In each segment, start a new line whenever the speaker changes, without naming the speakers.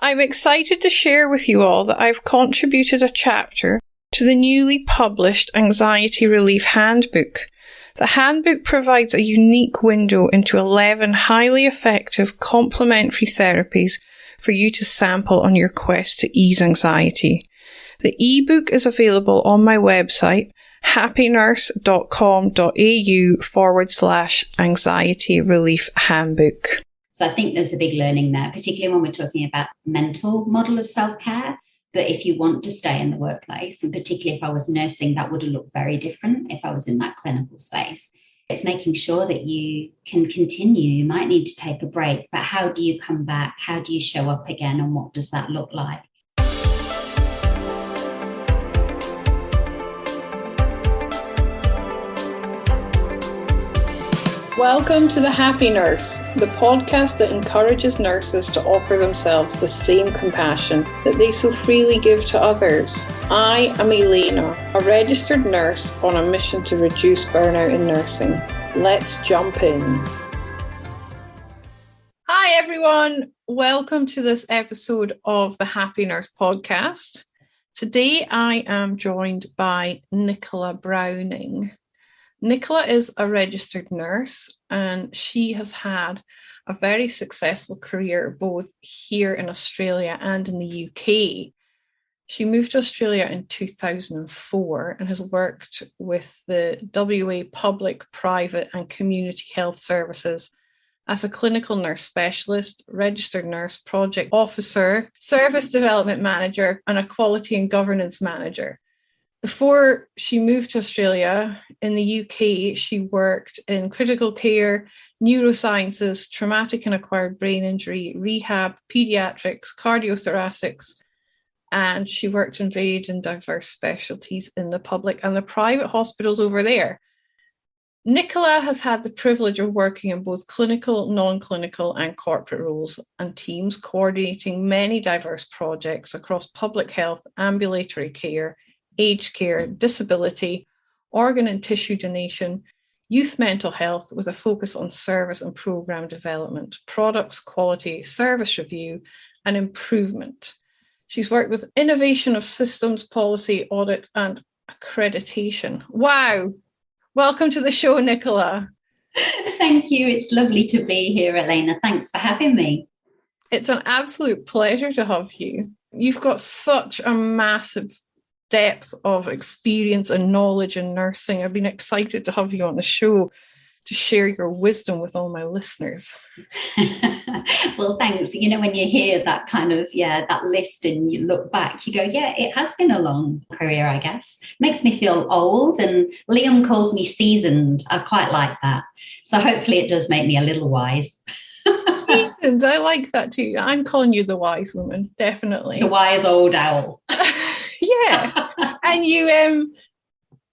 I'm excited to share with you all that I've contributed a chapter to the newly published Anxiety Relief Handbook. The handbook provides a unique window into 11 highly effective complementary therapies for you to sample on your quest to ease anxiety. The ebook is available on my website, happynurse.com.au/anxiety relief handbook.
So I think there's a big learning there, particularly when we're talking about mental model of self-care. But if you want to stay in the workplace, and particularly if I was nursing, that would have looked very different if I was in that clinical space. It's making sure that you can continue. You might need to take a break, but how do you come back? How do you show up again? And what does that look like?
Welcome to The Happy Nurse, the podcast that encourages nurses to offer themselves the same compassion that they so freely give to others. I am Elena, a registered nurse on a mission to reduce burnout in nursing. Let's jump in. Hi everyone, welcome to this episode of the Happy Nurse podcast. Today I am joined by Nichola Browning. Nichola is a registered nurse and she has had a very successful career both here in Australia and in the UK. She moved to Australia in 2004 and has worked with the WA Public, Private and Community Health Services as a clinical nurse specialist, registered nurse, project officer, service development manager and a quality and governance manager. Before she moved to Australia, in the UK, she worked in critical care, neurosciences, traumatic and acquired brain injury, rehab, paediatrics, cardiothoracics, and she worked in varied and diverse specialties in the public and the private hospitals over there. Nichola has had the privilege of working in both clinical, non-clinical and corporate roles and teams, coordinating many diverse projects across public health, ambulatory care, aged care, disability, organ and tissue donation, youth mental health with a focus on service and programme development, products, quality, service review and improvement. She's worked with innovation of systems, policy, audit and accreditation. Wow! Welcome to the show, Nichola.
Thank you. It's lovely to be here, Elena. Thanks for having me.
It's an absolute pleasure to have you. You've got such a massive depth of experience and knowledge in nursing. I've been excited to have you on the show to share your wisdom with all my listeners.
Well, thanks. You know, when you hear that kind of, that list and you look back, you go, it has been a long career, I guess. Makes me feel old and Liam calls me seasoned. I quite like that. So hopefully it does make me a little wise.
Seasoned, I like that too. I'm calling you the wise woman, definitely.
The wise old owl.
Yeah. And you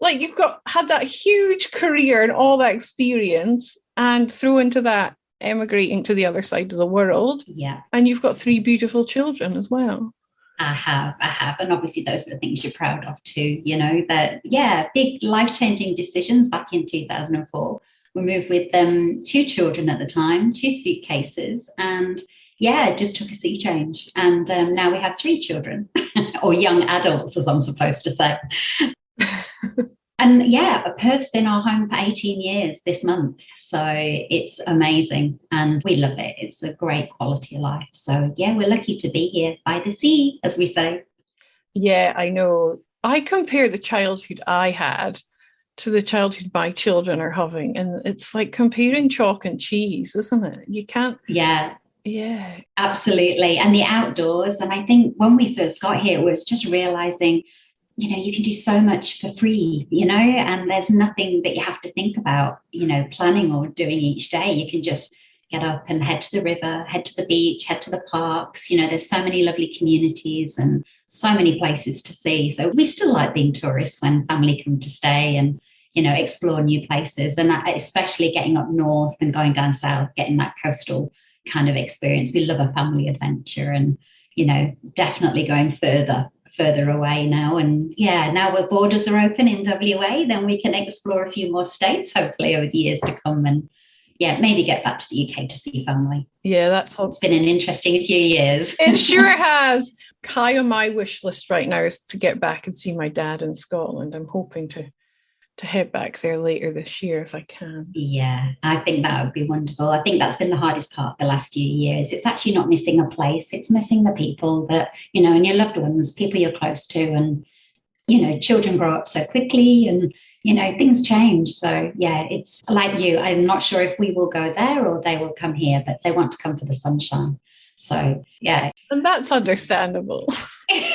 you've had that huge career and all that experience and throw into that emigrating to the other side of the world.
Yeah.
And you've got 3 beautiful children as well.
I have. And obviously those are the things you're proud of too, you know, big life-changing decisions back in 2004. We moved with 2 children at the time, 2 suitcases and it just took a sea change. And now we have 3 children or young adults, as I'm supposed to say. And Perth's been our home for 18 years this month. So it's amazing and we love it. It's a great quality of life. So we're lucky to be here by the sea, as we say. Yeah,
I know. I compare the childhood I had to the childhood my children are having. And it's like comparing chalk and cheese, isn't it? You can't.
Yeah, absolutely. And the outdoors. And I think when we first got here, it was just realizing, you know, you can do so much for free, you know, and there's nothing that you have to think about, you know, planning or doing each day. You can just get up and head to the river, head to the beach, head to the parks. You know, there's so many lovely communities and so many places to see. So we still like being tourists when family come to stay and, you know, explore new places. And especially getting up north and going down south, getting that coastal kind of experience. We love a family adventure and, you know, definitely going further away now. And now where borders are open in WA, then we can explore a few more states, hopefully over the years to come. And yeah, maybe get back to the UK to see family.
Yeah,
it's been an interesting few years.
It sure has. High on my wish list right now is to get back and see my dad in Scotland. I'm hoping to head back there later this year if I can.
Yeah, I think that would be wonderful. I think that's been the hardest part the last few years. It's actually not missing a place. It's missing the people that, and your loved ones, people you're close to. And, children grow up so quickly and, things change. So, yeah, it's like you. I'm not sure if we will go there or they will come here, but they want to come for the sunshine. So, yeah.
And that's understandable.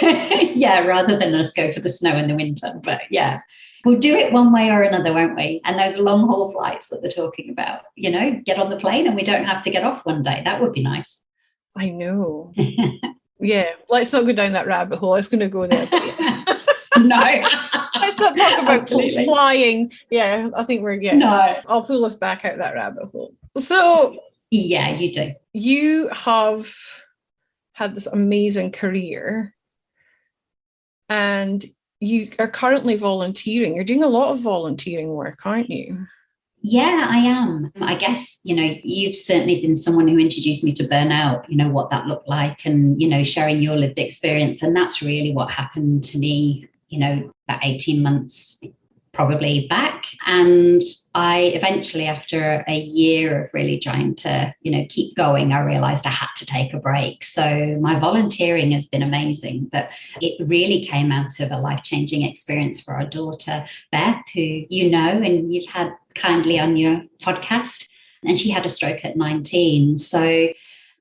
Yeah, rather than us go for the snow in the winter. But yeah, we'll do it one way or another, won't we? And those long haul flights that they're talking about, get on the plane and we don't have to get off one day. That would be nice.
I know. Yeah, let's not go down that rabbit hole. I was going to go there.
No.
Let's not talk about flying. Yeah, I think
No.
I'll pull us back out that rabbit hole. So
yeah, you do.
You have had this amazing career and you are currently volunteering. You're doing a lot of volunteering work, aren't you?
Yeah, I am. I guess, you've certainly been someone who introduced me to Burnout, what that looked like and, sharing your lived experience. And that's really what happened to me, about 18 months probably back. And I eventually, after a year of really trying to, keep going, I realized I had to take a break. So my volunteering has been amazing, but it really came out of a life-changing experience for our daughter, Beth, who and you've had kindly on your podcast, and she had a stroke at 19. So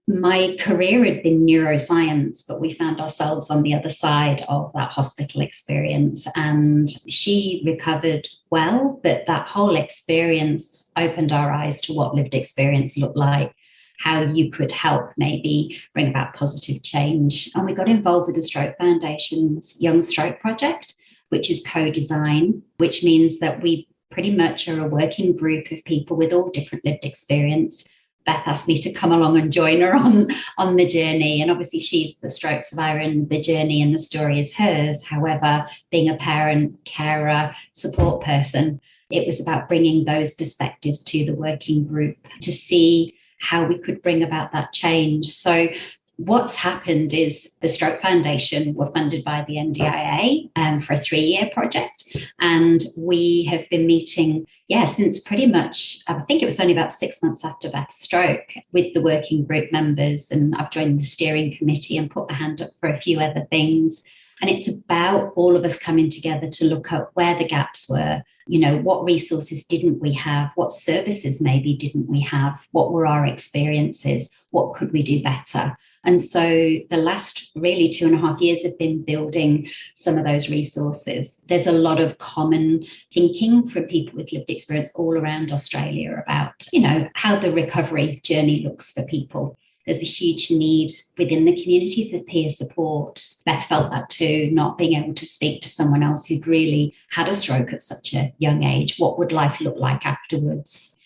my career had been neuroscience, but we found ourselves on the other side of that hospital experience. And she recovered well, but that whole experience opened our eyes to what lived experience looked like, how you could help maybe bring about positive change. And we got involved with the Stroke Foundation's Young Stroke Project, which is co-design, which means that we pretty much are a working group of people with all different lived experience. Beth asked me to come along and join her on the journey. And obviously she's the stroke survivor and the journey and the story is hers. However, being a parent, carer, support person, it was about bringing those perspectives to the working group to see how we could bring about that change. So what's happened is the Stroke Foundation were funded by the NDIA for a 3-year project. And we have been meeting, since pretty much, I think it was only about 6 months after Beth's stroke, with the working group members. And I've joined the steering committee and put my hand up for a few other things. And it's about all of us coming together to look at where the gaps were, what resources didn't we have, what services maybe didn't we have, what were our experiences, what could we do better. And so the last really 2.5 years have been building some of those resources. There's a lot of common thinking from people with lived experience all around Australia about, how the recovery journey looks for people. There's a huge need within the community for peer support. Beth felt that too, not being able to speak to someone else who'd really had a stroke at such a young age. What would life look like afterwards?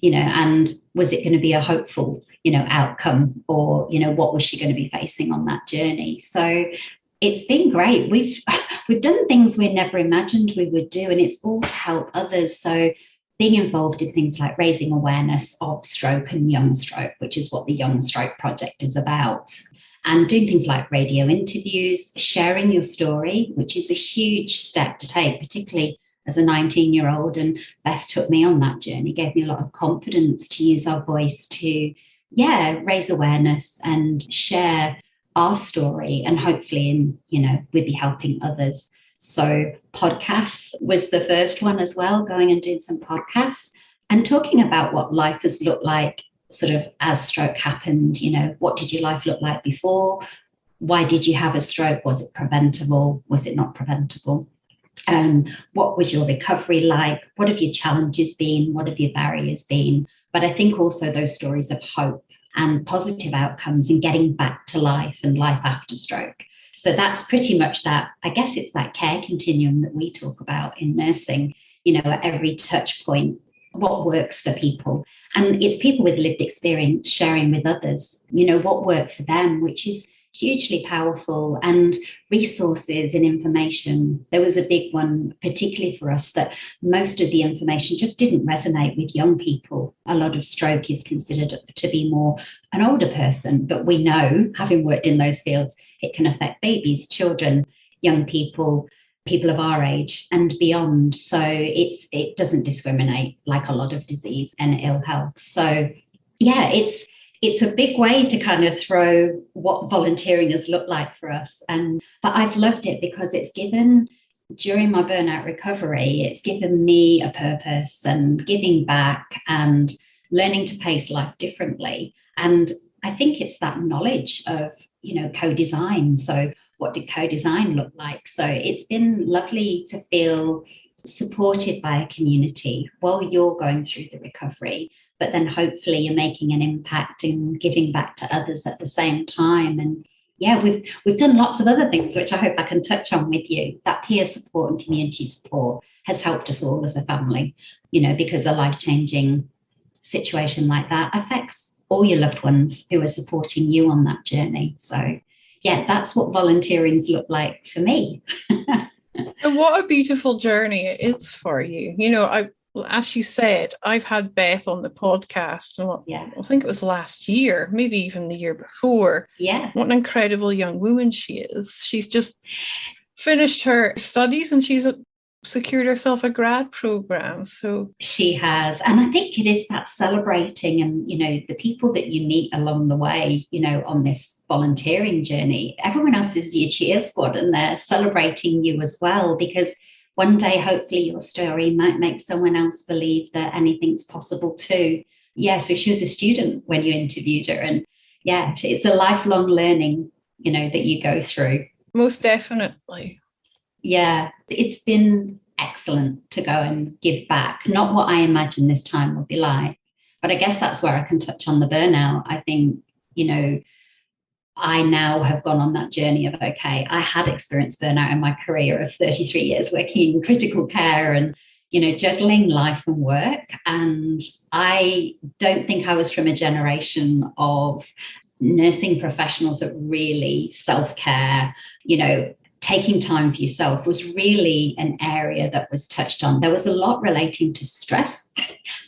And was it going to be a hopeful, outcome, or, what was she going to be facing on that journey? So it's been great. We've done things we never imagined we would do, and it's all to help others. So being involved in things like raising awareness of stroke and young stroke, which is what the Young Stroke Project is about, and doing things like radio interviews, sharing your story, which is a huge step to take, particularly as a 19-year-old. And Beth took me on that journey, gave me a lot of confidence to use our voice to, raise awareness and share our story. And hopefully, we'd be helping others. So podcasts was the first one as well, going and doing some podcasts and talking about what life has looked like sort of as stroke happened. What did your life look like before? Why did you have a stroke? Was it preventable? Was it not preventable? What was your recovery like? What have your challenges been? What have your barriers been? But I think also those stories of hope and positive outcomes and getting back to life and life after stroke. So that's pretty much that. I guess it's that care continuum that we talk about in nursing, at every touch point, what works for people. And it's people with lived experience sharing with others, what worked for them, which is, hugely powerful. And resources and information, there was a big one, particularly for us, that most of the information just didn't resonate with young people. A lot of stroke is considered to be more an older person, but we know, having worked in those fields, it can affect babies, children, young people, people of our age and beyond. So it doesn't discriminate like a lot of disease and ill health. So yeah, it's a big way to kind of throw what volunteering has looked like for us. But I've loved it because it's given, during my burnout recovery, it's given me a purpose and giving back and learning to pace life differently. And I think it's that knowledge of, co-design. So what did co-design look like? So it's been lovely to feel supported by a community while you're going through the recovery, but then hopefully you're making an impact and giving back to others at the same time. And yeah, we've done lots of other things, which I hope I can touch on with you. That peer support and community support has helped us all as a family, because a life-changing situation like that affects all your loved ones who are supporting you on that journey. So yeah, that's what volunteering's looked like for me.
And what a beautiful journey it is for you. As you said, I've had Beth on the podcast. I think it was last year, maybe even the year before.
Yeah.
What an incredible young woman she is. She's just finished her studies and she's secured herself a grad program. So
she has. And I think it is that celebrating and, the people that you meet along the way, on this volunteering journey. Everyone else is your cheer squad and they're celebrating you as well, because one day, hopefully your story might make someone else believe that anything's possible too. Yeah, so she was a student when you interviewed her. And yeah, it's a lifelong learning, that you go through.
Most definitely.
Yeah, it's been excellent to go and give back. Not what I imagine this time will be like, but I guess that's where I can touch on the burnout. I think, I now have gone on that journey of, okay, I had experienced burnout in my career of 33 years working in critical care and, juggling life and work. And I don't think I was from a generation of nursing professionals that really self-care, taking time for yourself was really an area that was touched on. There was a lot relating to stress,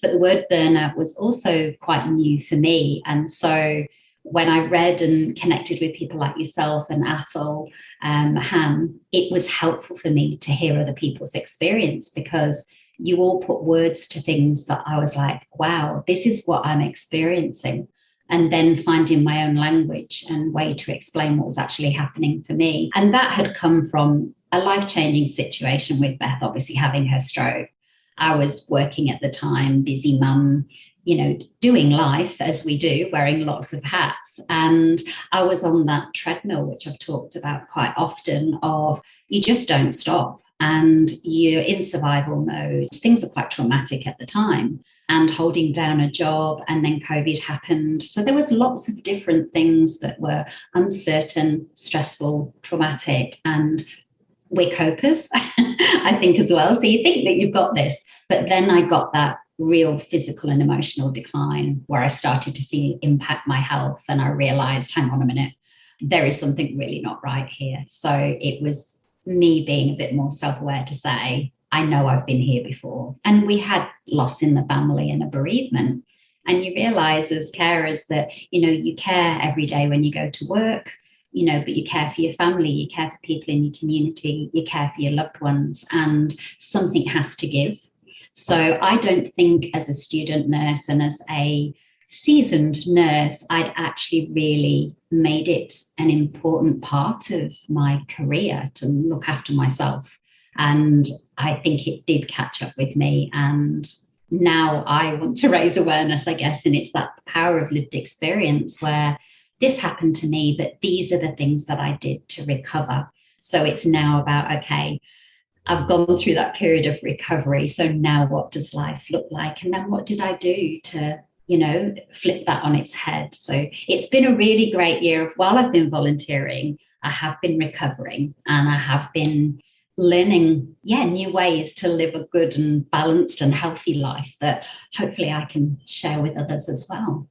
but the word burnout was also quite new for me. And so when I read and connected with people like yourself and Athol, Han, it was helpful for me to hear other people's experience, because you all put words to things that I was like, wow, this is what I'm experiencing. And then finding my own language and way to explain what was actually happening for me. And that had come from a life-changing situation with Beth, obviously having her stroke. I was working at the time, busy mum, doing life as we do, wearing lots of hats. And I was on that treadmill, which I've talked about quite often, of you just don't stop and you're in survival mode. Things are quite traumatic at the time, and holding down a job, and then COVID happened. So there was lots of different things that were uncertain, stressful, traumatic, and we're copers, I think, as well. So you think that you've got this, but then I got that real physical and emotional decline where I started to see it impact my health, and I realized, hang on a minute, there is something really not right here. So it was me being a bit more self-aware to say, I know I've been here before. And we had loss in the family and a bereavement. And you realize as carers that, you care every day when you go to work, but you care for your family, you care for people in your community, you care for your loved ones, and something has to give. So I don't think as a student nurse and as a seasoned nurse, I'd actually really made it an important part of my career to look after myself. And I think it did catch up with me. And now I want to raise awareness, I guess. And it's that power of lived experience where this happened to me, but these are the things that I did to recover. So it's now about, okay, I've gone through that period of recovery. So now what does life look like? And then what did I do to, flip that on its head? So it's been a really great year of, while I've been volunteering, I have been recovering and I have been learning, new ways to live a good and balanced and healthy life that hopefully I can share with others as well.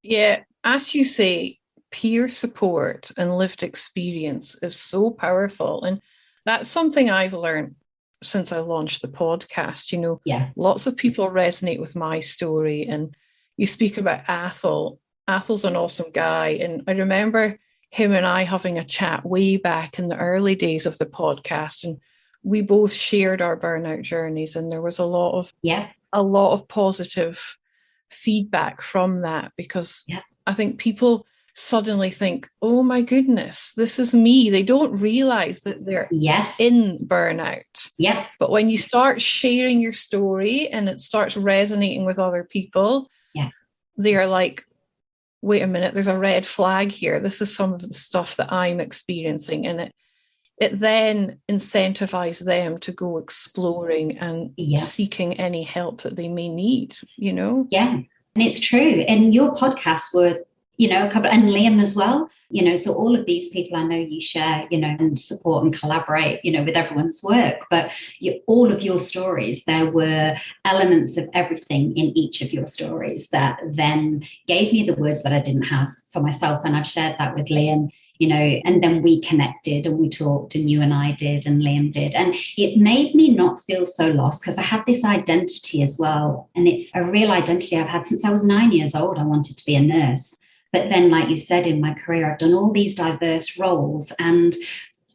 Yeah, as you say, peer support and lived experience is so powerful. And that's something I've learned since I launched the podcast. Lots of people resonate with my story. And you speak about Athol. Athol's an awesome guy. And I remember him and I having a chat way back in the early days of the podcast. And we both shared our burnout journeys. And there was a lot of positive feedback from that, because I think people suddenly think, oh my goodness, this is me. They don't realize that they're in burnout. But when you start sharing your story and it starts resonating with other people, they're like, wait a minute, there's a red flag here. This is some of the stuff that I'm experiencing. And it then incentivizes them to go exploring and seeking any help that they may need,
Yeah, and it's true. And your podcasts were, a couple, and Liam as well, so all of these people I know you share, and support and collaborate, with everyone's work. But all of your stories, there were elements of everything in each of your stories that then gave me the words that I didn't have for myself. And I've shared that with Liam, and then we connected and we talked, and you and I did, and Liam did. And it made me not feel so lost, because I had this identity as well. And it's a real identity I've had since I was 9 years old. I wanted to be a nurse. But then, like you said, in my career, I've done all these diverse roles. And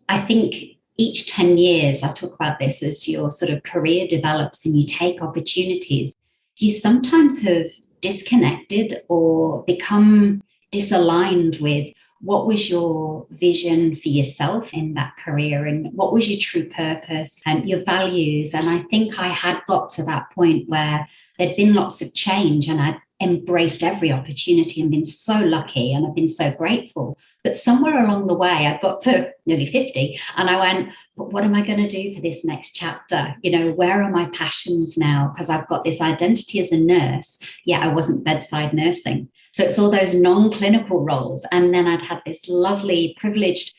I think each 10 years, I talk about this as your sort of career develops and you take opportunities, you sometimes have disconnected or become disaligned with what was your vision for yourself in that career, and what was your true purpose and your values. And I think I had got to that point where there'd been lots of change, and I'd embraced every opportunity and been so lucky, and I've been so grateful. But somewhere along the way, I got to nearly 50 and I went, but what am I going to do for this next chapter? Where are my passions now? Because I've got this identity as a nurse, yet I wasn't bedside nursing. So it's all those non-clinical roles. And then I'd had this lovely, privileged,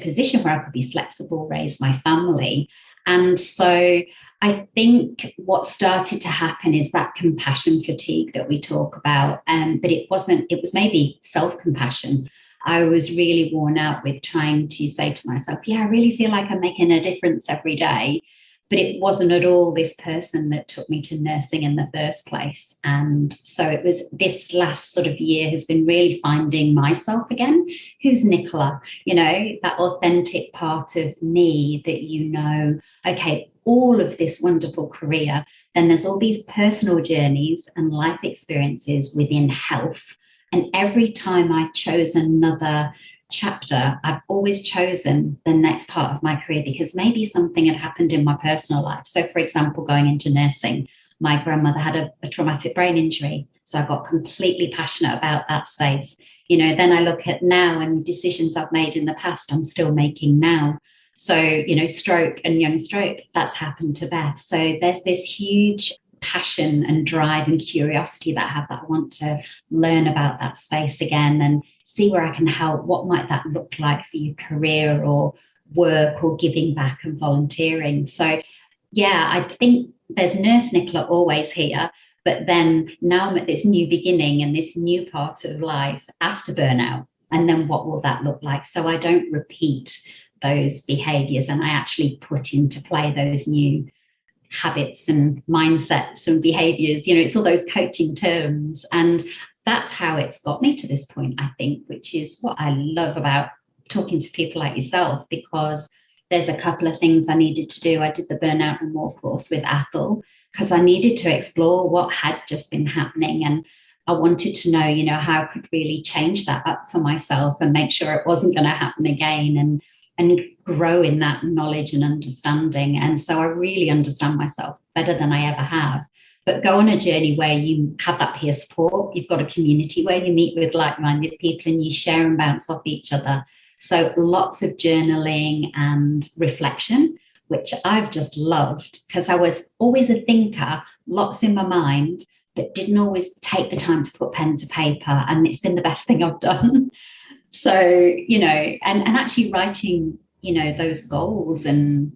position where I could be flexible, raise my family. And so I think what started to happen is that compassion fatigue that we talk about. But it was maybe self-compassion. I was really worn out with trying to say to myself, I really feel like I'm making a difference every day. But it wasn't at all this person that took me to nursing in the first place. And so it was, this last sort of year has been really finding myself again. Who's Nichola? That authentic part of me that, okay, all of this wonderful career, then there's all these personal journeys and life experiences within health. And every time I chose another chapter, I've always chosen the next part of my career because maybe something had happened in my personal life. So, for example, going into nursing, my grandmother had a traumatic brain injury. So I got completely passionate about that space. Then I look at now and decisions I've made in the past, I'm still making now. So, stroke and young stroke, that's happened to Beth. So there's this huge passion and drive and curiosity that I have, that I want to learn about that space again and see where I can help. What might that look like for your career or work or giving back and volunteering? So, yeah, I think there's Nurse Nichola always here, but then now I'm at this new beginning and this new part of life after burnout. And then what will that look like? So I don't repeat those behaviors and I actually put into play those new habits and mindsets and behaviors. It's all those coaching terms. And that's how it's got me to this point, I think, which is what I love about talking to people like yourself, because there's a couple of things I needed to do. I did the Burnout and More course with Athol because I needed to explore what had just been happening. And I wanted to know, how I could really change that up for myself and make sure it wasn't going to happen again, and grow in that knowledge and understanding. And so I really understand myself better than I ever have. But go on a journey where you have that peer support. You've got a community where you meet with like-minded people and you share and bounce off each other. So lots of journaling and reflection, which I've just loved because I was always a thinker, lots in my mind, but didn't always take the time to put pen to paper. And it's been the best thing I've done. So, and actually writing, those goals and,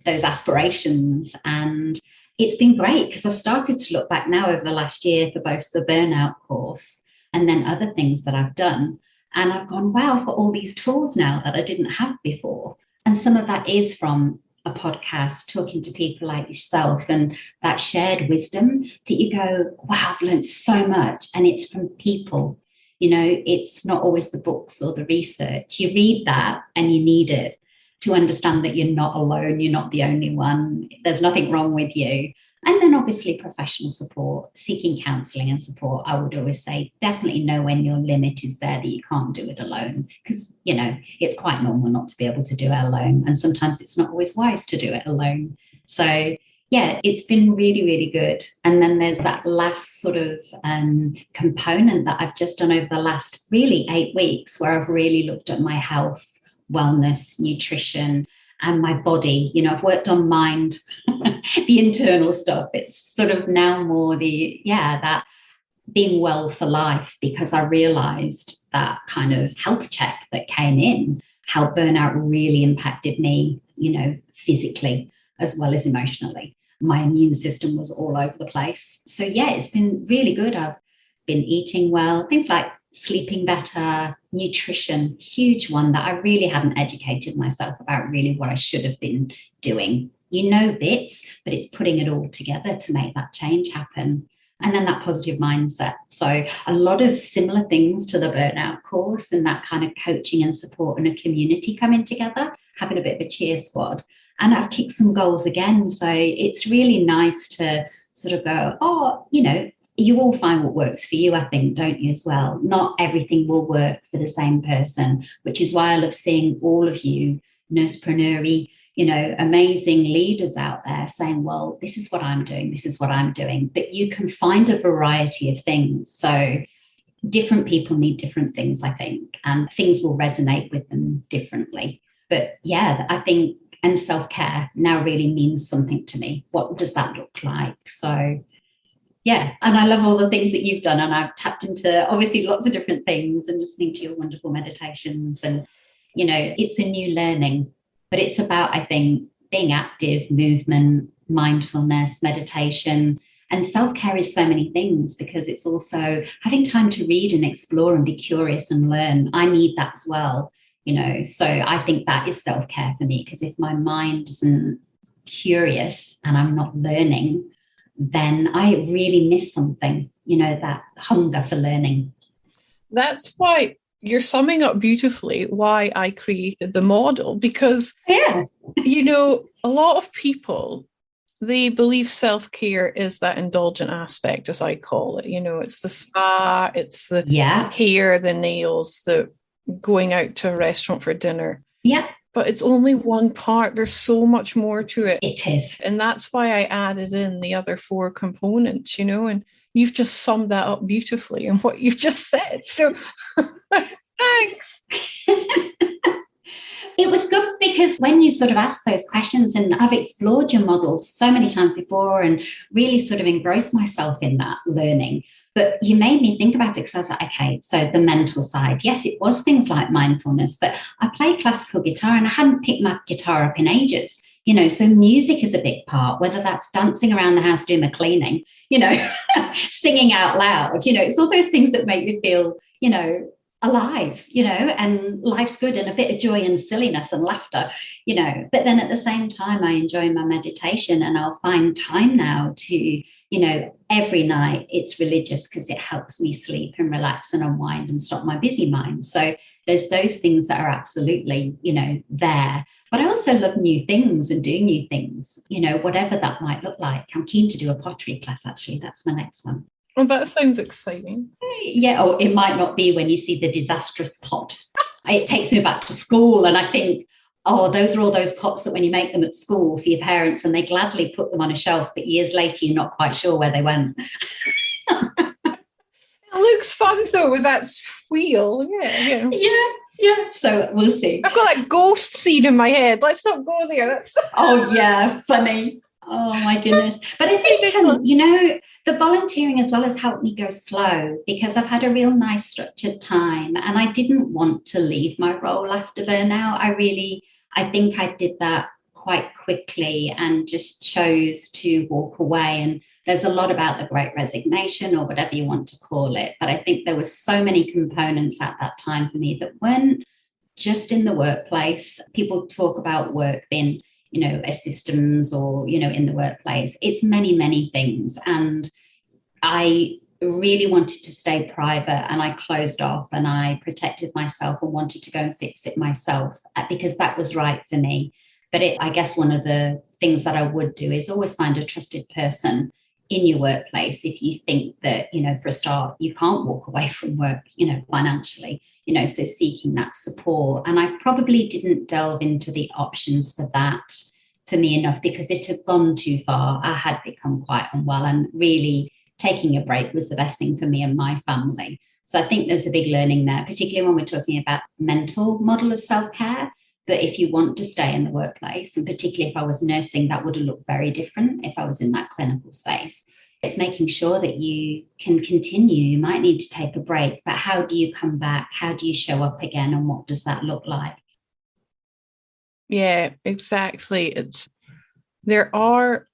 those aspirations. And it's been great because I've started to look back now over the last year for both the Burnout course and then other things that I've done. And I've gone, wow, I've got all these tools now that I didn't have before. And some of that is from a podcast, talking to people like yourself, and that shared wisdom that you go, wow, I've learned so much. And it's from people. It's not always the books or the research. You read that and you need it to understand that you're not alone. You're not the only one. There's nothing wrong with you. And then obviously professional support, seeking counselling and support. I would always say definitely know when your limit is there, that you can't do it alone, because, it's quite normal not to be able to do it alone. And sometimes it's not always wise to do it alone. So yeah, it's been really, really good. And then there's that last sort of component that I've just done over the last really 8 weeks, where I've really looked at my health, wellness, nutrition, and my body. I've worked on mind, the internal stuff. It's sort of now more that being well for life, because I realized that kind of health check that came in, how burnout really impacted me, physically as well as emotionally. My immune system was all over the place. So yeah, it's been really good. I've been eating well, things like sleeping better, nutrition, huge one that I really hadn't educated myself about really what I should have been doing. Bits, but it's putting it all together to make that change happen. And then that positive mindset. So a lot of similar things to the burnout course, and that kind of coaching and support and a community coming together, having a bit of a cheer squad. And I've kicked some goals again. So it's really nice to sort of go, you all find what works for you, I think, don't you, as well? Not everything will work for the same person, which is why I love seeing all of you nursepreneur-y, amazing leaders out there saying, well, this is what I'm doing, this is what I'm doing. But you can find a variety of things. So different people need different things, I think, and things will resonate with them differently. But yeah, I think, and self-care now really means something to me. What does that look like? So yeah, and I love all the things that you've done, and I've tapped into obviously lots of different things and listening to your wonderful meditations, and it's a new learning, but it's about, I think, being active, movement, mindfulness, meditation, and self-care is so many things, because it's also having time to read and explore and be curious and learn. I need that as well, so I think that is self-care for me, because if my mind isn't curious and I'm not learning, then I really miss something, that hunger for learning.
That's why you're summing up beautifully why I created the model, because,
yeah,
a lot of people, they believe self-care is that indulgent aspect, as I call it. It's the spa, it's the hair, the nails, the going out to a restaurant for dinner.
Yeah.
But it's only one part. There's so much more to it.
It is.
And that's why I added in the other 4 components, and you've just summed that up beautifully in what you've just said. So thanks.
It was good, because when you sort of ask those questions, and I've explored your models so many times before and really sort of engrossed myself in that learning. But you made me think about it, because I was like, okay, so the mental side. Yes, it was things like mindfulness, but I play classical guitar and I hadn't picked my guitar up in ages. So music is a big part, whether that's dancing around the house, doing my cleaning, singing out loud, it's all those things that make you feel, alive, and life's good, and a bit of joy and silliness and laughter, but then at the same time, I enjoy my meditation, and I'll find time now to, every night it's religious, because it helps me sleep and relax and unwind and stop my busy mind. So there's those things that are absolutely, there. But I also love new things and do new things, whatever that might look like. I'm keen to do a pottery class, actually. That's my next one.
Well, that sounds exciting.
Yeah, it might not be when you see the disastrous pot. It takes me back to school, and I think, those are all those pots that when you make them at school for your parents, and they gladly put them on a shelf, but years later you're not quite sure where they went.
It looks fun though, with that wheel.
Yeah. So we'll see.
I've got that ghost scene in my head. Let's not go there.
Oh yeah, funny. Oh my goodness. But I think, the volunteering as well has helped me go slow, because I've had a real nice structured time, and I didn't want to leave my role after burnout. I think I did that quite quickly and just chose to walk away. And there's a lot about the Great Resignation or whatever you want to call it. But I think there were so many components at that time for me that weren't just in the workplace. People talk about work being, a systems or, in the workplace. It's many, many things. And I really wanted to stay private, and I closed off and I protected myself and wanted to go and fix it myself because that was right for me. But I guess one of the things that I would do is always find a trusted person in your workplace if you think that, for a start, you can't walk away from work, financially, so seeking that support. And I probably didn't delve into the options for that for me enough because it had gone too far. I had become quite unwell, and really taking a break was the best thing for me and my family. So I think there's a big learning there, particularly when we're talking about mental model of self-care. But if you want to stay in the workplace, and particularly if I was nursing, that would have looked very different if I was in that clinical space. It's making sure that you can continue. You might need to take a break, but how do you come back? How do you show up again? And what does that look like?
Yeah, exactly. There are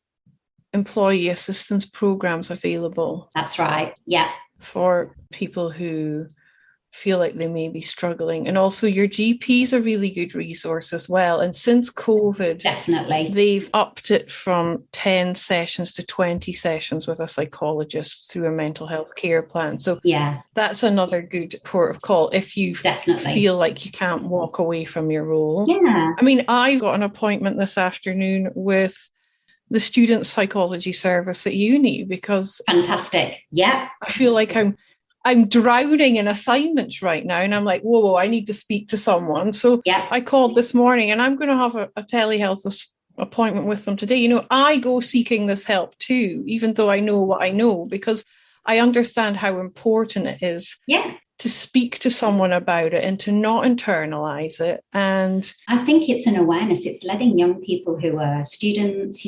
employee assistance programs available.
That's right. Yeah.
For people who feel like they may be struggling. And also your GP is a really good resource as well. And since COVID,
definitely,
they've upped it from 10 sessions to 20 sessions with a psychologist through a mental health care plan. So
yeah,
that's another good port of call if you feel like you can't walk away from your role.
Yeah.
I mean, I got an appointment this afternoon with the student psychology service at uni because
fantastic. Yeah.
I feel like I'm drowning in assignments right now. And I'm like, whoa, I need to speak to someone. So I called this morning, and I'm going to have a telehealth appointment with them today. I go seeking this help too, even though I know what I know, because I understand how important it is to speak to someone about it and to not internalize it. And
I think it's an awareness. It's letting young people who are students,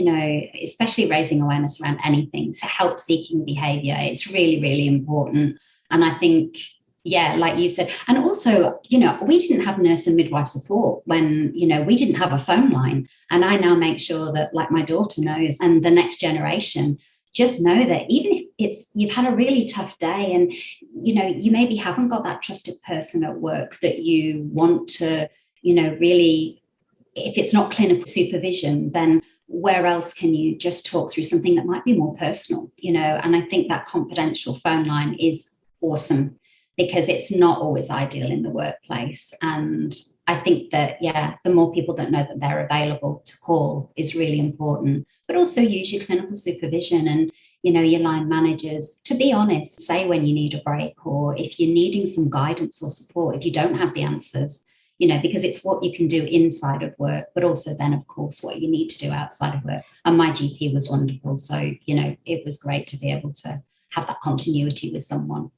especially raising awareness around anything to help seeking behavior. It's really, really important. And I think, like you said, and also, we didn't have nurse and midwife support when, we didn't have a phone line. And I now make sure that, like, my daughter knows, and the next generation just know that even if you've had a really tough day and, you maybe haven't got that trusted person at work that you want to, really, if it's not clinical supervision, then where else can you just talk through something that might be more personal, And I think that confidential phone line is awesome because it's not always ideal in the workplace. And I think that, the more people that know that they're available to call is really important, but also use your clinical supervision and, your line managers to be honest, say when you need a break or if you're needing some guidance or support, if you don't have the answers, because it's what you can do inside of work, but also then, of course, what you need to do outside of work. And my GP was wonderful. So, it was great to be able to have that continuity with someone.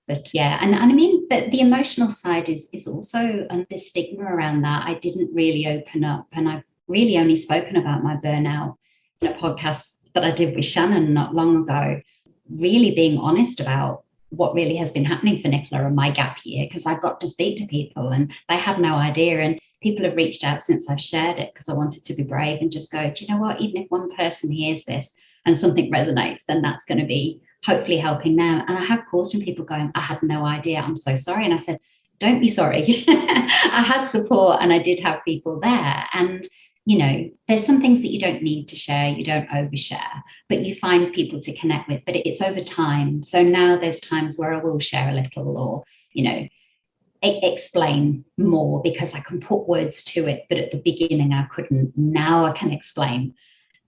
But and I mean, the emotional side is also the stigma around that. I didn't really open up, and I've really only spoken about my burnout in a podcast that I did with Shannon not long ago, really being honest about what really has been happening for Nichola and my gap year, because I've got to speak to people and they have no idea. And people have reached out since I've shared it because I wanted to be brave and just go, do you know what, even if one person hears this and something resonates, then that's going to be hopefully helping them. And I had calls from people going, I had no idea, I'm so sorry. And I said, don't be sorry. I had support and I did have people there. And, there's some things that you don't need to share, you don't overshare, but you find people to connect with, but it's over time. So now there's times where I will share a little or, explain more because I can put words to it, but at the beginning I couldn't. Now I can explain.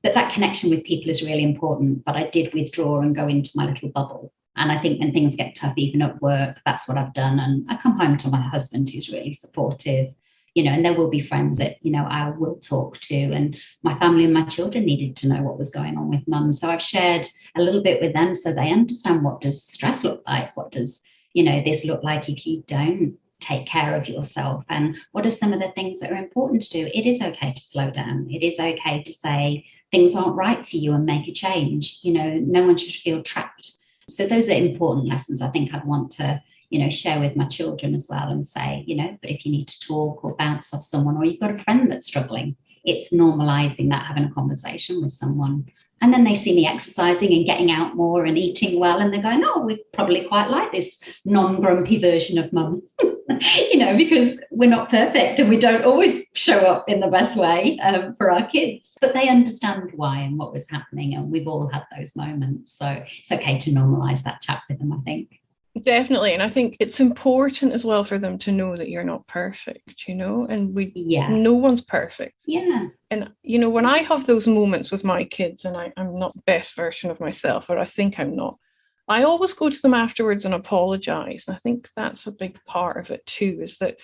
But that connection with people is really important. But I did withdraw and go into my little bubble. And I think when things get tough, even at work, that's what I've done. And I come home to my husband, who's really supportive, and there will be friends that, I will talk to. And my family and my children needed to know what was going on with mum. So I've shared a little bit with them so they understand, what does stress look like? What does, this look like if you don't take care of yourself? And what are some of the things that are important to do? It is okay to slow down. It is okay to say things aren't right for you and make a change. No one should feel trapped. So those are important lessons I think I'd want to, share with my children as well and say, but if you need to talk or bounce off someone, or you've got a friend that's struggling, it's normalizing that, having a conversation with someone. And then they see me exercising and getting out more and eating well, and they're going, oh, we probably quite like this non-grumpy version of mum. Because we're not perfect and we don't always show up in the best way for our kids. But they understand why and what was happening, and we've all had those moments. So it's okay to normalize that chat with them, I think.
Definitely. And I think it's important as well for them to know that you're not perfect, and no one's perfect.
Yeah.
And, when I have those moments with my kids and I'm not the best version of myself, or I think I'm not, I always go to them afterwards and apologize. And I think that's a big part of it too, is that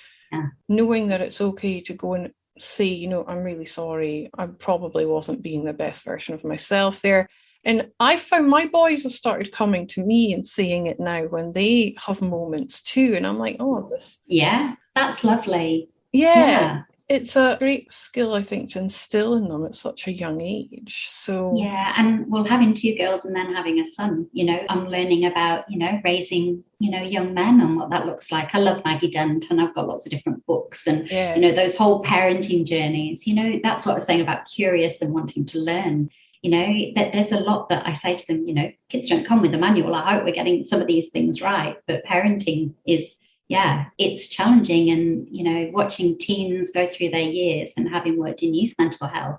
knowing that it's okay to go and say, I'm really sorry. I probably wasn't being the best version of myself there. And I found my boys have started coming to me and saying it now when they have moments too. And I'm like, oh, this.
Yeah, that's lovely.
Yeah. It's a great skill, I think, to instill in them at such a young age. So
yeah, and having 2 girls and then having a son, I'm learning about, raising, young men and what that looks like. I love Maggie Dent, and I've got lots of different books and, those whole parenting journeys, that's what I was saying about curious and wanting to learn. That there's a lot that I say to them, kids don't come with a manual. I hope we're getting some of these things right. But parenting is, it's challenging. And, watching teens go through their years and having worked in youth mental health,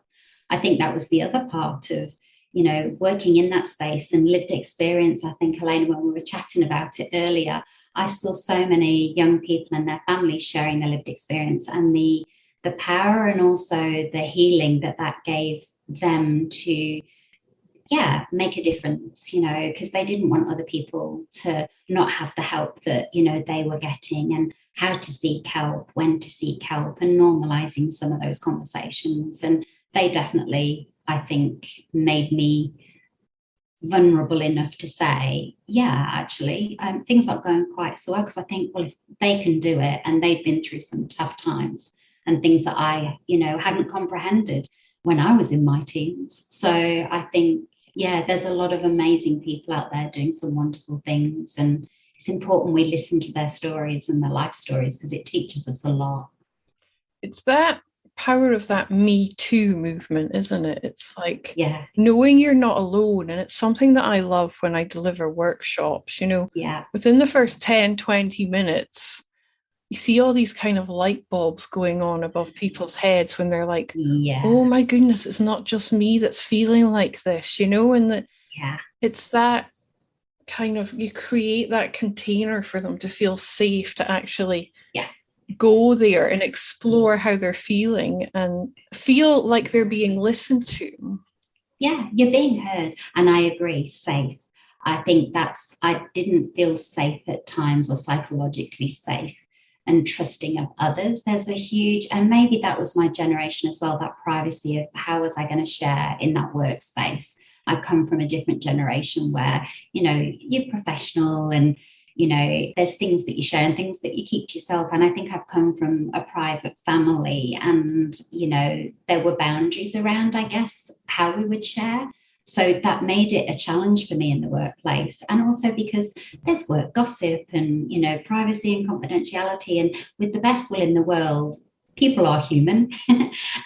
I think that was the other part of, working in that space and lived experience. I think, Elena, when we were chatting about it earlier, I saw so many young people and their families sharing their lived experience, and the power and also the healing that gave them to make a difference, because they didn't want other people to not have the help that they were getting, and how to seek help, when to seek help, and normalizing some of those conversations. And they definitely, I think, made me vulnerable enough to say, actually, things aren't going quite so well, because I think, well, if they can do it and they've been through some tough times and things that I hadn't comprehended when I was in my teens. So I think, there's a lot of amazing people out there doing some wonderful things. And it's important we listen to their stories and their life stories, because it teaches us a lot.
It's that power of that Me Too movement, isn't it? It's like knowing you're not alone. And it's something that I love when I deliver workshops, within the first 10, 20 minutes, you see all these kind of light bulbs going on above people's heads when they're like, oh my goodness, it's not just me that's feeling like this, and that it's that kind of, you create that container for them to feel safe to actually go there and explore how they're feeling and feel like they're being listened to.
Yeah, you're being heard. And I agree, safe. I think I didn't feel safe at times, or psychologically safe and trusting of others. There's a huge, and maybe that was my generation as well, that privacy of how was I going to share in that workspace. I come from a different generation where, you're professional and, there's things that you share and things that you keep to yourself. And I think I've come from a private family, and, there were boundaries around, I guess, how we would share. So that made it a challenge for me in the workplace. And also because there's work gossip and, privacy and confidentiality. And with the best will in the world, people are human.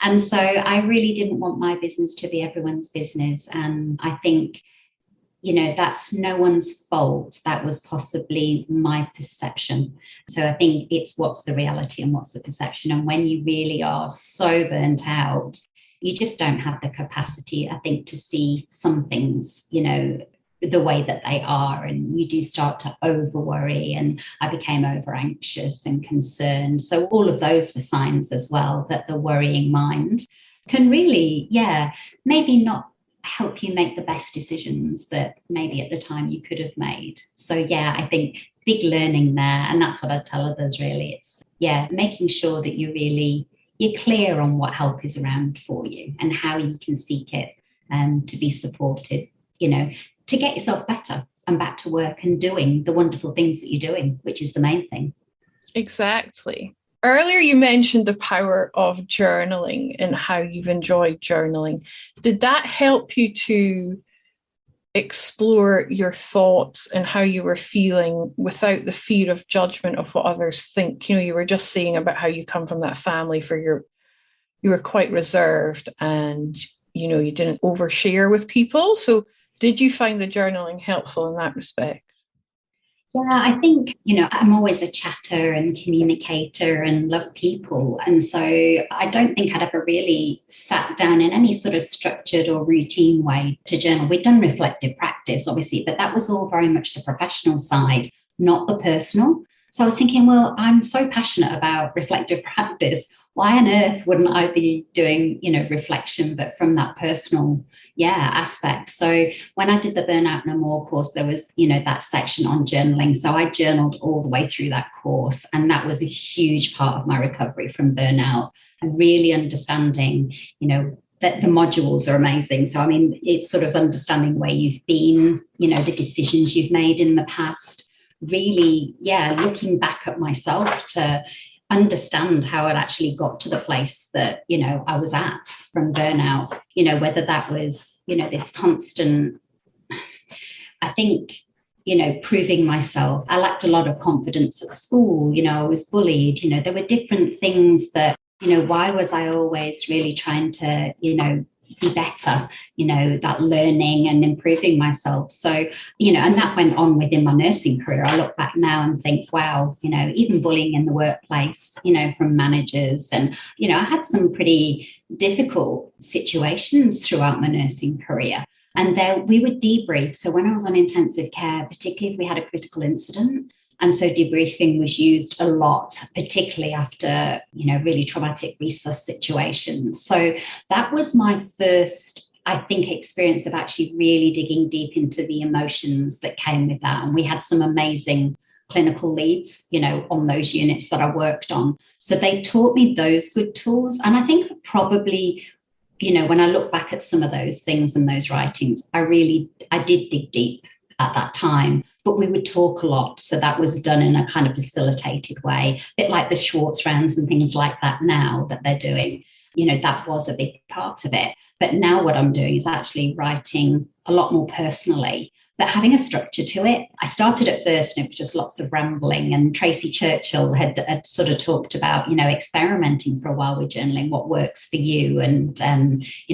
And so I really didn't want my business to be everyone's business. And I think, that's no one's fault. That was possibly my perception. So I think it's what's the reality and what's the perception. And when you really are so burnt out, you just don't have the capacity, I think, to see some things, the way that they are. And you do start to over worry. And I became over anxious and concerned. So all of those were signs as well that the worrying mind can really, maybe not help you make the best decisions that maybe at the time you could have made. So, I think big learning there. And that's what I'd tell others, really. It's, making sure that you're clear on what help is around for you and how you can seek it to be supported, to get yourself better and back to work and doing the wonderful things that you're doing, which is the main thing.
Exactly. Earlier, you mentioned the power of journaling and how you've enjoyed journaling. Did that help you to explore your thoughts and how you were feeling without the fear of judgment of what others think? You were just saying about how you come from that family for your you were quite reserved and, you didn't overshare with people. So did you find the journaling helpful in that respect?
Yeah, I think, I'm always a chatter and communicator and love people. And so I don't think I'd ever really sat down in any sort of structured or routine way to journal. We'd done reflective practice, obviously, but that was all very much the professional side, not the personal. So I was thinking, well, I'm so passionate about reflective practice. Why on earth wouldn't I be doing, reflection, but from that personal, aspect? So when I did the Burnout No More course, there was, that section on journaling. So I journaled all the way through that course. And that was a huge part of my recovery from burnout and really understanding, that the modules are amazing. So, I mean, it's sort of understanding where you've been, the decisions you've made in the past, really, looking back at myself to understand how it actually got to the place that, I was at from burnout, whether that was, this constant, I think, proving myself. I lacked a lot of confidence at school. I was bullied. There were different things that, why was I always really trying to, be better, that learning and improving myself. So, and that went on within my nursing career. I look back now and think, wow, even bullying in the workplace, from managers. And, I had some pretty difficult situations throughout my nursing career. And there we would debrief. So when I was on intensive care, particularly if we had a critical incident, and so debriefing was used a lot, particularly after, really traumatic resus situations. So that was my first, I think, experience of actually really digging deep into the emotions that came with that. And we had some amazing clinical leads, on those units that I worked on. So they taught me those good tools. And I think probably, when I look back at some of those things and those writings, I did dig deep at that time, but we would talk a lot. So that was done in a kind of facilitated way, a bit like the Schwartz rounds and things like that now that they're doing. That was a big part of it. But now what I'm doing is actually writing a lot more personally, but having a structure to it. I started at first and it was just lots of rambling, and Tracy Churchill had sort of talked about, experimenting for a while with journaling, what works for you, and,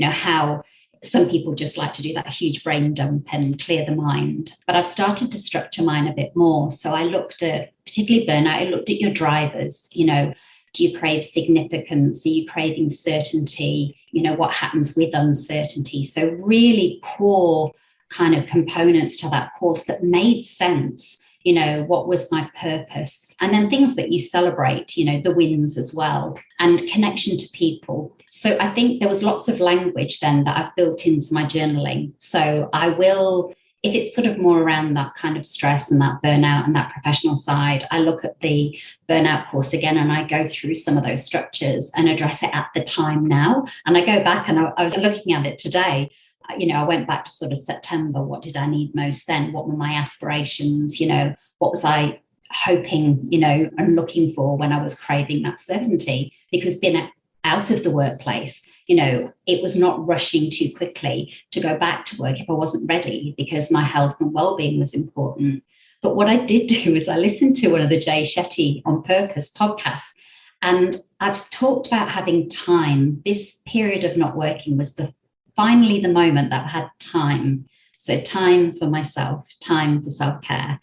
how some people just like to do that huge brain dump and clear the mind. But I've started to structure mine a bit more. So I looked at, particularly burnout, I looked at your drivers. Do you crave significance? Are you craving certainty? What happens with uncertainty? So really core kind of components to that course that made sense. What was my purpose? And then things that you celebrate, the wins as well, and connection to people. So I think there was lots of language then that I've built into my journaling. So I will, if it's sort of more around that kind of stress and that burnout and that professional side, I look at the burnout course again and I go through some of those structures and address it at the time now. And I go back and I was looking at it today. I went back to sort of September. What did I need most then? What were my aspirations? What was I hoping, and looking for when I was craving that certainty? Because being out of the workplace, it was not rushing too quickly to go back to work if I wasn't ready, because my health and well-being was important. But what I did do is I listened to one of the Jay Shetty On Purpose podcasts. And I've talked about having time. This period of not working was finally the moment that I had time. So time for myself, time for self-care,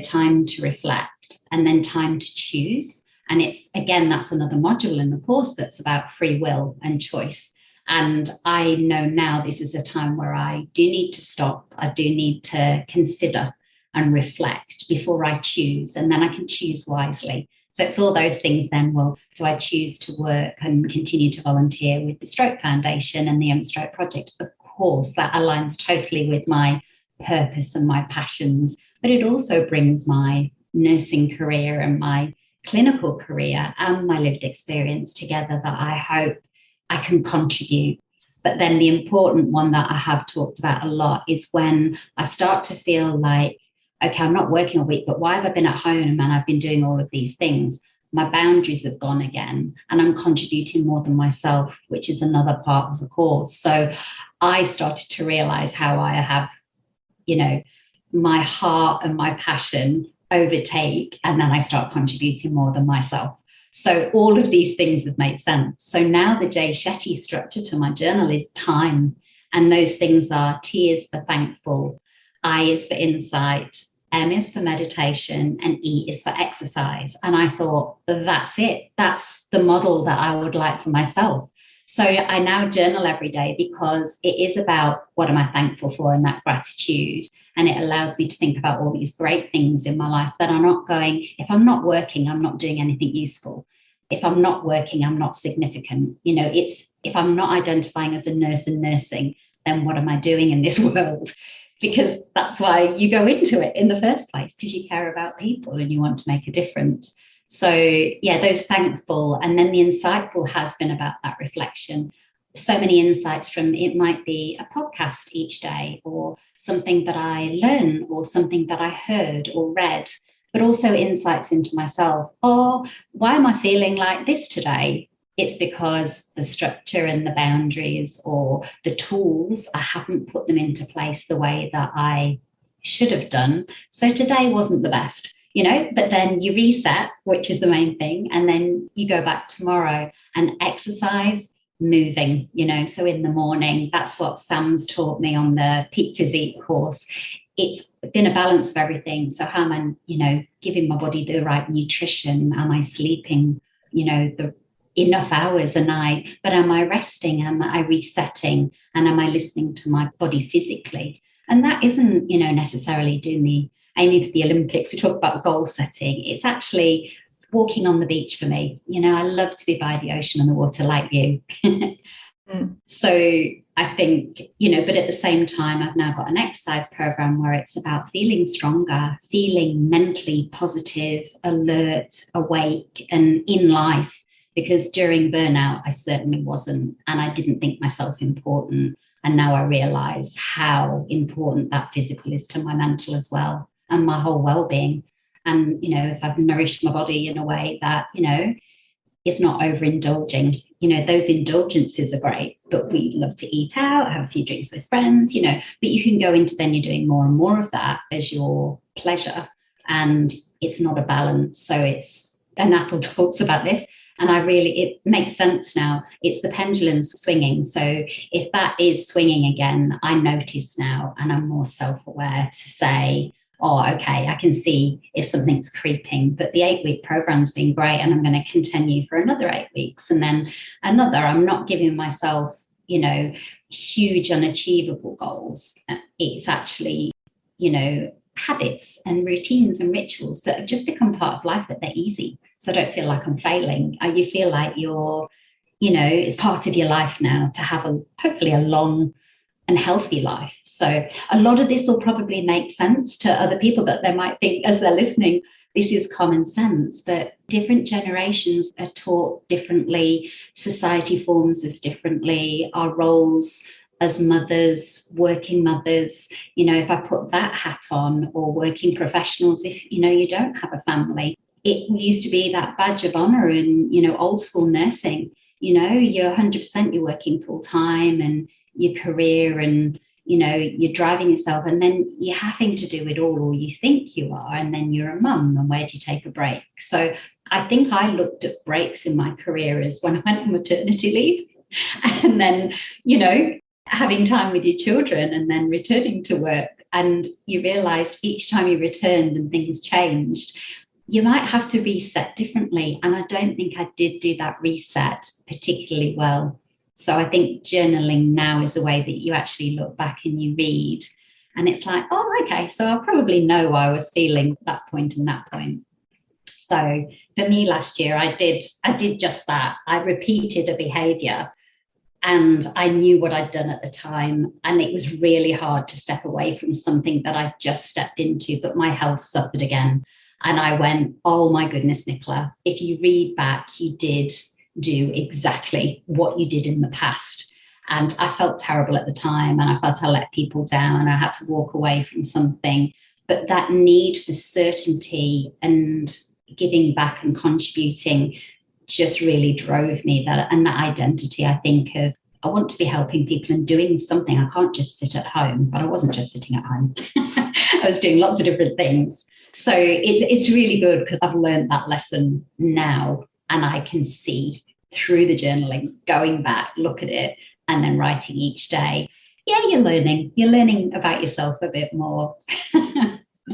time to reflect, and then time to choose. And it's, again, that's another module in the course that's about free will and choice. And I know now this is a time where I do need to stop. I do need to consider and reflect before I choose. And then I can choose wisely. So it's all those things then. Well, do I choose to work and continue to volunteer with the Stroke Foundation and the Young Stroke Project? Of course, that aligns totally with my purpose and my passions. But it also brings my nursing career and my clinical career and my lived experience together that I hope I can contribute. But then the important one that I have talked about a lot is when I start to feel like, okay, I'm not working a week, but why have I been at home and I've been doing all of these things? My boundaries have gone again and I'm contributing more than myself, which is another part of the course. So I started to realize how I have, my heart and my passion overtake, and then I start contributing more than myself. So all of these things have made sense. So now the Jay Shetty structure to my journal is time. And those things are T is for thankful, I is for insight, M is for meditation, and E is for exercise. And I thought, that's it. That's the model that I would like for myself. So I now journal every day because it is about what am I thankful for and that gratitude. And it allows me to think about all these great things in my life that are not going, if I'm not working, I'm not doing anything useful. If I'm not working, I'm not significant. You know, it's if I'm not identifying as a nurse and nursing, then what am I doing in this world? Because that's why you go into it in the first place, because you care about people and you want to make a difference. So, yeah, those thankful, and then the insightful has been about that reflection. So many insights from, it might be a podcast each day or something that I learn or something that I heard or read, but also insights into myself. Or why am I feeling like this today? It's because the structure and the boundaries or the tools, I haven't put them into place the way that I should have done. So today wasn't the best. You know, but then you reset, which is the main thing. And then you go back tomorrow and exercise, moving, you know. So in the morning, that's what Sam's taught me on the Peak Physique course. It's been a balance of everything. So how am I, you know, giving my body the right nutrition? Am I sleeping, you know, the enough hours a night? But am I resting? Am I resetting? And am I listening to my body physically? And that isn't, you know, necessarily doing the aiming for the Olympics. We talk about goal setting. It's actually walking on the beach for me. You know, I love to be by the ocean and the water like you. So I think, you know, but at the same time, I've now got an exercise program where it's about feeling stronger, feeling mentally positive, alert, awake, and in life. Because during burnout, I certainly wasn't, and I didn't think myself important. And now I realize how important that physical is to my mental as well, and my whole well-being. And, you know, if I've nourished my body in a way that, you know, is not overindulging, you know, those indulgences are great, but we love to eat out, have a few drinks with friends, you know, but you can go into then you're doing more and more of that as your pleasure. And it's not a balance. So it's, and Apple talks about this. And it makes sense now. It's the pendulum swinging. So if that is swinging again, I notice now, and I'm more self-aware to say, oh, okay, I can see if something's creeping, but the 8-week program's been great and I'm going to continue for another 8 weeks and then another. I'm not giving myself, you know, huge unachievable goals. It's actually, you know, habits and routines and rituals that have just become part of life, that they're easy. So I don't feel like I'm failing. You feel like you're, you know, it's part of your life now to have hopefully a long and healthy life. So a lot of this will probably make sense to other people, that they might think as they're listening, this is common sense, but different generations are taught differently. Society forms us differently. Our roles as mothers, working mothers, you know, if I put that hat on, or working professionals, if, you know, you don't have a family, it used to be that badge of honor in, you know, old school nursing, you know, you're 100%, you're working full time and your career and, you know, you're driving yourself, and then you're having to do it all, or you think you are, and then you're a mum, and where do you take a break? So I think I looked at breaks in my career as when I went on maternity leave and then, you know, having time with your children and then returning to work. And you realized each time you returned and things changed, you might have to reset differently. And I don't think I did do that reset particularly well. So I think journaling now is a way that you actually look back and you read, and it's like, oh, okay, so I probably know why I was feeling that point and that point. So for me last year, I did just that. I repeated a behavior, and I knew what I'd done at the time. And it was really hard to step away from something that I just stepped into, but my health suffered again. And I went, oh my goodness, Nichola, if you read back, you did do exactly what you did in the past. And I felt terrible at the time, and I felt I let people down, and I had to walk away from something. But that need for certainty and giving back and contributing just really drove me, that identity, I think, of I want to be helping people and doing something. I can't just sit at home, but I wasn't just sitting at home. I was doing lots of different things. So it's really good, because I've learned that lesson now. and I can see through the journaling, going back, look at it, and then writing each day. Yeah, you're learning about yourself a bit more.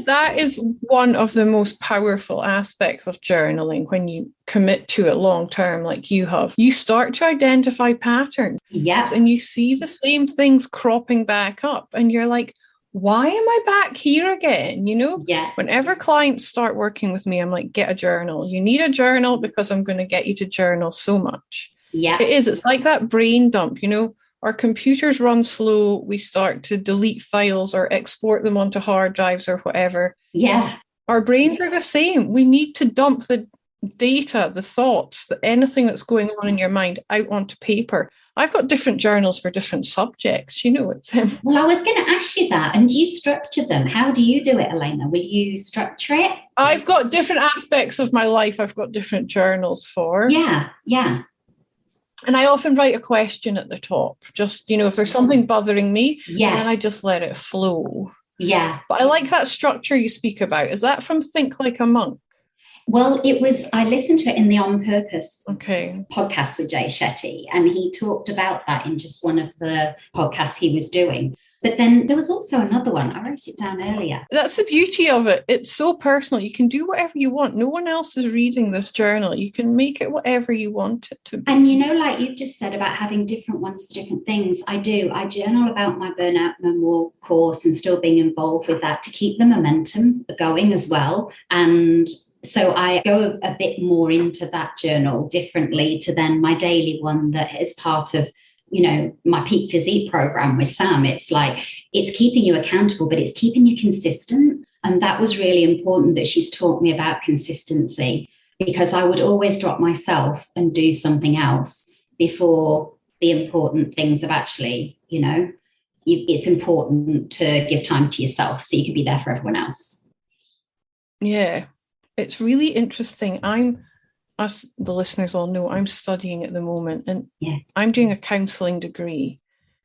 That is one of the most powerful aspects of journaling when you commit to it long term, like you have. You start to identify patterns.
Yeah.
And you see the same things cropping back up. And you're like, why am I back here again?
Yeah.
Whenever clients start working with me, I'm like, get a journal. You need a journal because I'm going to get you to journal so much.
Yeah.
It is. It's like that brain dump, Our computers run slow. We start to delete files or export them onto hard drives or whatever.
Yeah.
Our brains are the same. We need to dump the data, the thoughts, anything that's going on in your mind out onto paper. I've got different journals for different subjects. It's
Well, I was going to ask you that. And do you structure them? How do you do it, Elena? Will you structure it?
I've got different aspects of my life I've got different journals for.
Yeah. Yeah.
And I often write a question at the top. Just, if there's something bothering me,
yes.
then I just let it flow.
Yeah.
But I like that structure you speak about. Is that from Think Like a Monk?
Well, I listened to it in the On Purpose
podcast
with Jay Shetty, and he talked about that in just one of the podcasts he was doing. But then there was also another one. I wrote it down earlier.
That's the beauty of it. It's so personal. You can do whatever you want. No one else is reading this journal. You can make it whatever you want it to be.
And like you've just said about having different ones for different things, I do. I journal about my Burnout No More course and still being involved with that to keep the momentum going as well. And so I go a bit more into that journal differently to then my daily one that is part of my peak physique program with Sam. It's like, it's keeping you accountable, but it's keeping you consistent. And that was really important that she's taught me about consistency, because I would always drop myself and do something else before the important things of actually, it's important to give time to yourself so you can be there for everyone else.
Yeah, it's really interesting. As the listeners all know, I'm studying at the moment, and I'm doing a counselling degree.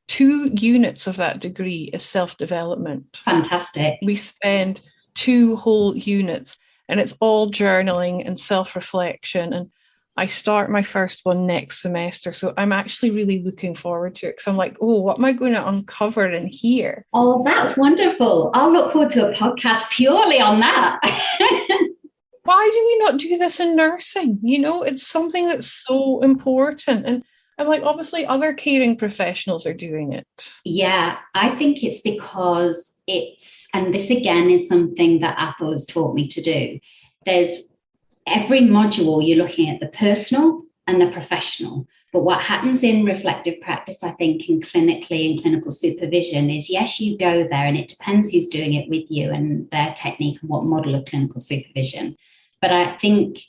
2 units of that degree is self-development.
Fantastic.
We spend 2 whole units, and it's all journaling and self-reflection. And I start my first one next semester. So I'm actually really looking forward to it, because I'm like, oh, what am I going to uncover in here?
Oh, that's wonderful. I'll look forward to a podcast purely on that.
Why do we not do this in nursing? It's something that's so important. And I'm like, obviously other caring professionals are doing it.
Yeah, I think it's because and this again is something that Athol has taught me to do. There's every module you're looking at the personal and the professional. But what happens in reflective practice, I think, in clinical supervision is, yes, you go there and it depends who's doing it with you and their technique and what model of clinical supervision. But I think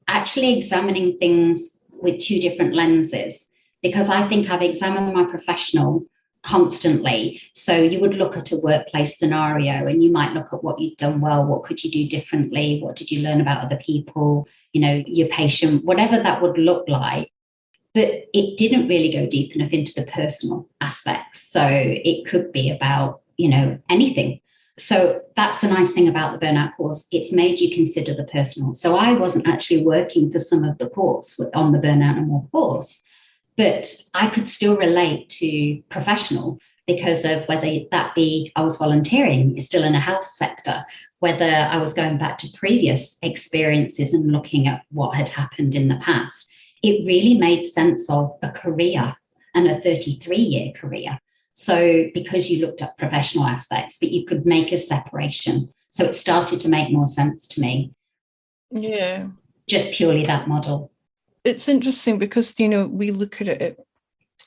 actually examining things with 2 different lenses, because I think I've examined my professional constantly. So you would look at a workplace scenario and you might look at what you've done well, what could you do differently, what did you learn about other people, your patient, whatever that would look like. But it didn't really go deep enough into the personal aspects. So it could be about, anything. So that's the nice thing about the Burnout course. It's made you consider the personal. So I wasn't actually working for some of the course on the Burnout No More course, but I could still relate to professional because of whether that be I was volunteering, still in a health sector, whether I was going back to previous experiences and looking at what had happened in the past. It really made sense of a career and a 33-year career. So because you looked at professional aspects, but you could make a separation. So it started to make more sense to me.
Yeah.
Just purely that model.
It's interesting because, we look at it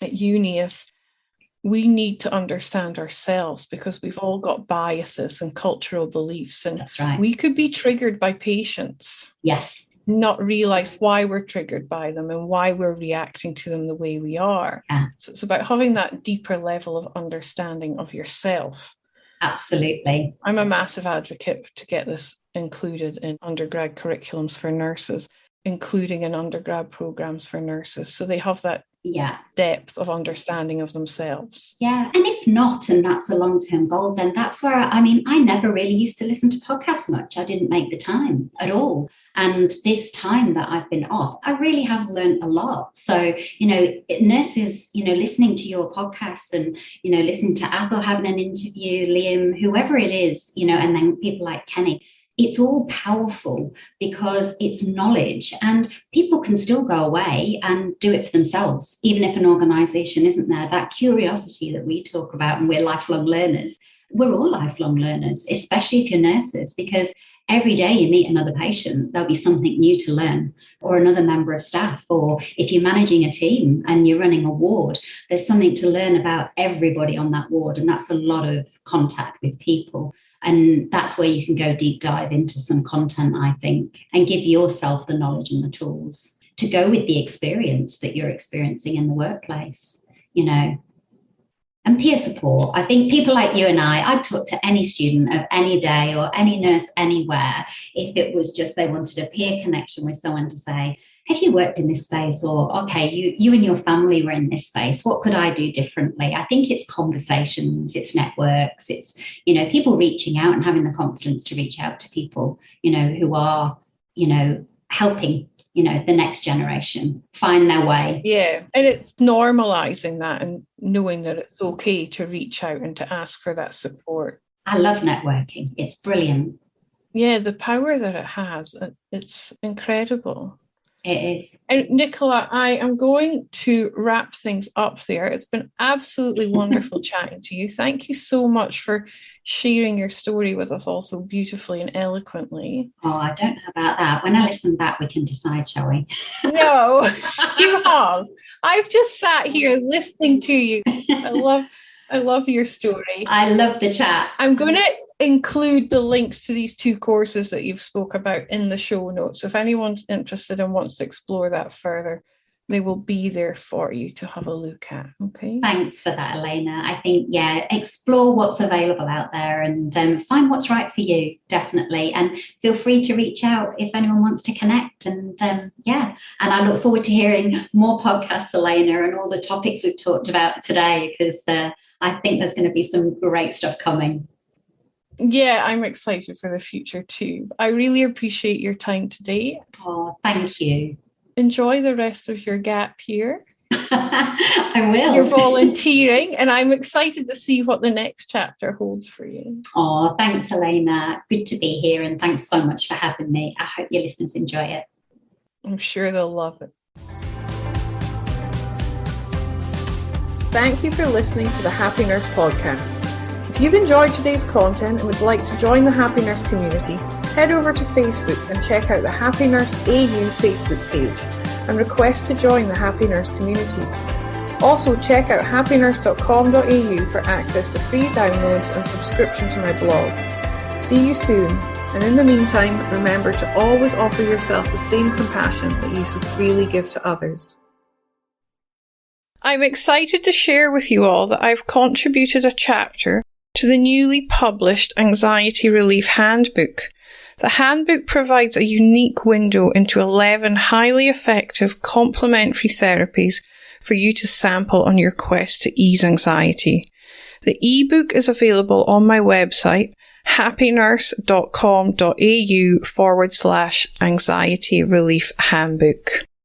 at uni as we need to understand ourselves because we've all got biases and cultural beliefs. And
that's right.
We could be triggered by patients.
Yes.
Not realize why we're triggered by them and why we're reacting to them the way we are.
Yeah.
So it's about having that deeper level of understanding of yourself.
Absolutely.
I'm a massive advocate to get this included in undergrad curriculums for nurses. including in undergrad programs for nurses. So they have that
yeah,
depth of understanding of themselves.
Yeah. And if not, and that's a long-term goal, then that's where, I never really used to listen to podcasts much. I didn't make the time at all. And this time that I've been off, I really have learned a lot. So, nurses, listening to your podcasts and, listening to Athel having an interview, Liam, whoever it is, and then people like Kenny, it's all powerful because it's knowledge, and people can still go away and do it for themselves, even if an organization isn't there. That curiosity that we talk about, and we're lifelong learners, we're all lifelong learners, especially if you're nurses, because every day you meet another patient, there'll be something new to learn, or another member of staff, or if you're managing a team and you're running a ward, there's something to learn about everybody on that ward. And that's a lot of contact with people. And that's where you can go deep dive into some content, I think, and give yourself the knowledge and the tools to go with the experience that you're experiencing in the workplace, And peer support. I think people like you and I'd talk to any student of any day or any nurse anywhere if it was just they wanted a peer connection with someone to say, have you worked in this space? Or, okay, you and your family were in this space. What could I do differently? I think it's conversations, it's networks, it's, people reaching out and having the confidence to reach out to people, who are, helping, the next generation find their way.
Yeah. And it's normalizing that and knowing that it's okay to reach out and to ask for that support.
I love networking. It's brilliant.
Yeah, the power that it has, it's incredible.
It is.
And Nichola, I am going to wrap things up there. It's been absolutely wonderful chatting to you. Thank you so much for sharing your story with us all so beautifully and eloquently.
Oh, I don't know about that. When I listen back, we can decide, shall we?
No, you have. I've just sat here listening to you. I love your story.
I love the chat.
I'm going to include the links to these 2 courses that you've spoke about in the show notes. If anyone's interested and wants to explore that further, they will be there for you to have a look at. Okay.
Thanks for that, Elena. I think, explore what's available out there and find what's right for you, definitely. And feel free to reach out if anyone wants to connect. And and I look forward to hearing more podcasts, Elena, and all the topics we've talked about today, because I think there's going to be some great stuff coming.
Yeah, I'm excited for the future too. I really appreciate your time today.
Oh, thank you.
Enjoy the rest of your gap year.
I will.
You're volunteering, and I'm excited to see what the next chapter holds for you.
Oh, thanks, Elena. Good to be here, and thanks so much for having me. I hope your listeners enjoy it.
I'm sure they'll love it. Thank you for listening to the Happy Nurse podcast. If you've enjoyed today's content and would like to join the Happy Nurse community, head over to Facebook and check out the Happy Nurse AU Facebook page and request to join the Happy Nurse community. Also, check out happynurse.com.au for access to free downloads and subscription to my blog. See you soon, and in the meantime, remember to always offer yourself the same compassion that you so freely give to others. I'm excited to share with you all that I've contributed a chapter to the newly published Anxiety Relief Handbook. The handbook provides a unique window into 11 highly effective complementary therapies for you to sample on your quest to ease anxiety. The ebook is available on my website, happynurse.com.au/anxiety relief handbook.